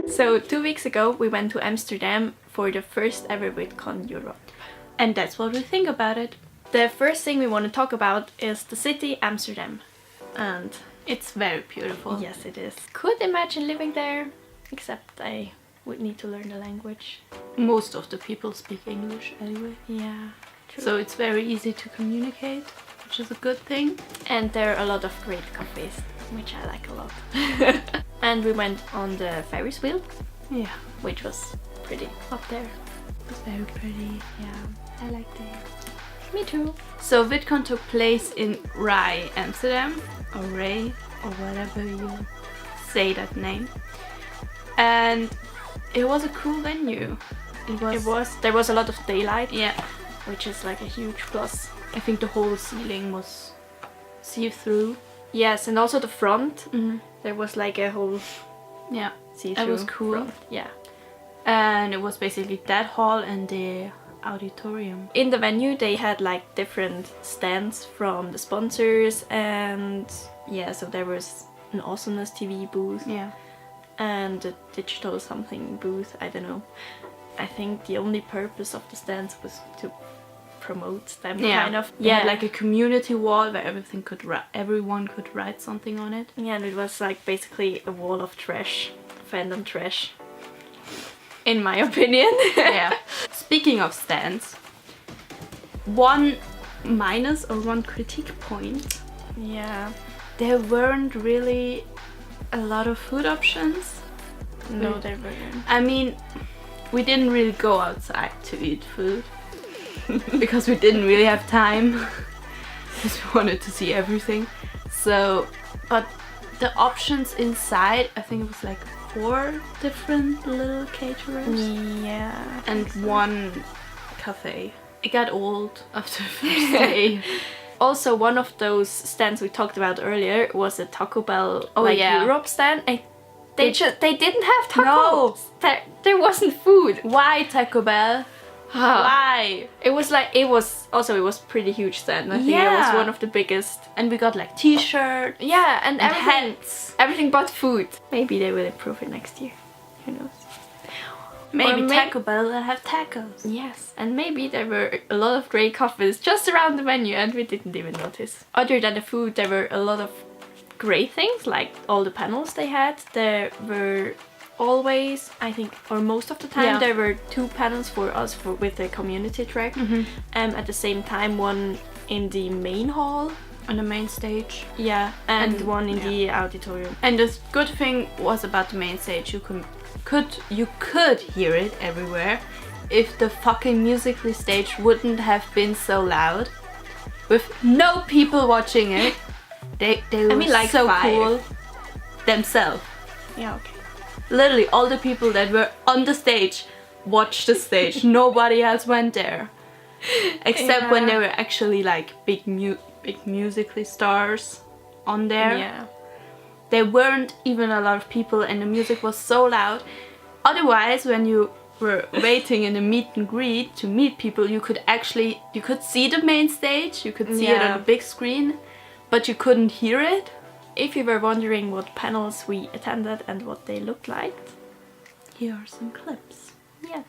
So 2 weeks ago we went to Amsterdam for the first ever Vidcon Europe. And that's what we think about it. The first thing we want to talk about is the city Amsterdam. And it's very beautiful. Yes, it is. Could imagine living there, except I would need to learn the language. Most of the people speak English anyway. Yeah, true. So it's very easy to communicate, which is a good thing. And there are a lot of great cafes, which I like a lot. And we went on the Ferris wheel. Yeah. Which was pretty up there. It was very pretty. Yeah, I liked it. Me too. So Vidcon took place in Rai, Amsterdam, or Ray, or whatever you say that name. And it was a cool venue. There was a lot of daylight. Yeah. Which is like a huge plus. I think the whole ceiling was see-through. Yes, and also the front. There was like a whole see-through. That was cool. Front. Yeah. And it was basically that hall and the auditorium. In the venue they had like different stands from the sponsors, and yeah, so there was an Awesomeness TV booth. Yeah. And a digital something booth, I don't know. I think the only purpose of the stands was to promote them, kind of. Yeah, like a community wall where everyone could write something on it. Yeah, and it was like basically a wall of trash, fandom trash, in my opinion. Yeah. Speaking of stands, one minus or one critique point. Yeah. There weren't really a lot of food options. No, there weren't. I mean, we didn't really go outside to eat food because we didn't really have time because we wanted to see everything. So, but the options inside, I think it was like 4 different little caterers. Yeah. And one cafe. It got old after the first day. Also, one of those stands we talked about earlier was a Taco Bell Europe stand. And they didn't have tacos. No. There wasn't food. Why Taco Bell? Why? It was pretty huge stand. I think it was one of the biggest. And we got like t-shirts. Yeah, and hats. Everything but food. Maybe they will improve it next year. Who knows? Maybe Taco Bell will have tacos. Yes, and maybe there were a lot of great coffees just around the menu and we didn't even notice. Other than the food, there were a lot of great things, like all the panels they had. There were always, I think, or most of the time, there were 2 panels for us with the community track. At the same time, one in the main hall. On the main stage. Yeah, and one in the auditorium. And the good thing was about the main stage, you could hear it everywhere if the fucking Musical.ly stage wouldn't have been so loud. With no people watching it. They were like so cool themselves. Yeah, okay. Literally all the people that were on the stage watched the stage. Nobody else went there. Except when there were actually like big Musical.ly stars on there. Yeah. There weren't even a lot of people and the music was so loud. Otherwise, when you were waiting in a meet and greet to meet people, you could see the main stage, you could see it on a big screen, but you couldn't hear it. If you were wondering what panels we attended and what they looked like, here are some clips. Yes.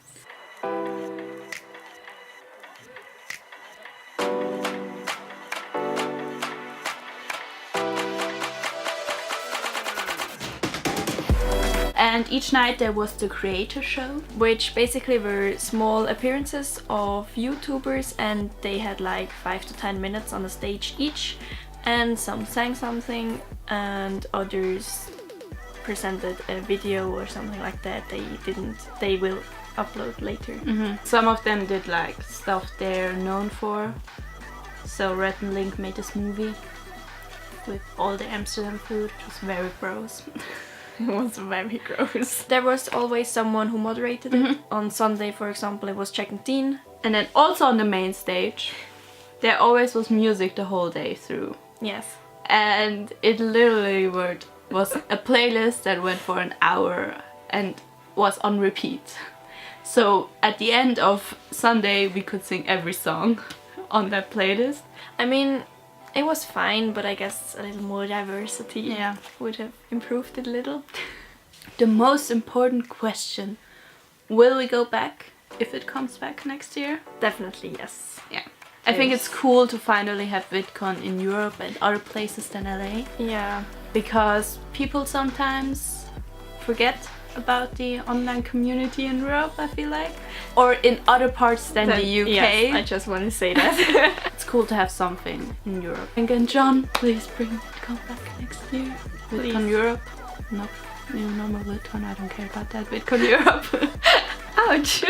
And each night there was the creator show, which basically were small appearances of YouTubers, and they had like 5 to 10 minutes on the stage each, and some sang something and others presented a video or something like that. They will upload later. Some of them did like stuff they're known for. So Red and Link made this movie with all the Amsterdam food, which was very gross. It was very gross. There was always someone who moderated it. On Sunday, for example, it was Jack and Dean. And then also on the main stage, there always was music the whole day through. Yes. And it literally was a playlist that went for an hour and was on repeat. So at the end of Sunday, we could sing every song on that playlist. I mean, It was fine, but I guess a little more diversity Yeah. would have improved it a little. The most important question: will we go back if it comes back next year? Definitely yes. Yeah. I think it's cool to finally have VidCon in Europe and other places than LA, Yeah. because people sometimes forget about the online community in Europe, I feel like, or in other parts than the UK. Yes, I just want to say that. It's cool to have something in Europe. And John, please bring VidCon back next year. VidCon Please. Europe, not normal VidCon. I don't care about that. VidCon Europe. Ouch.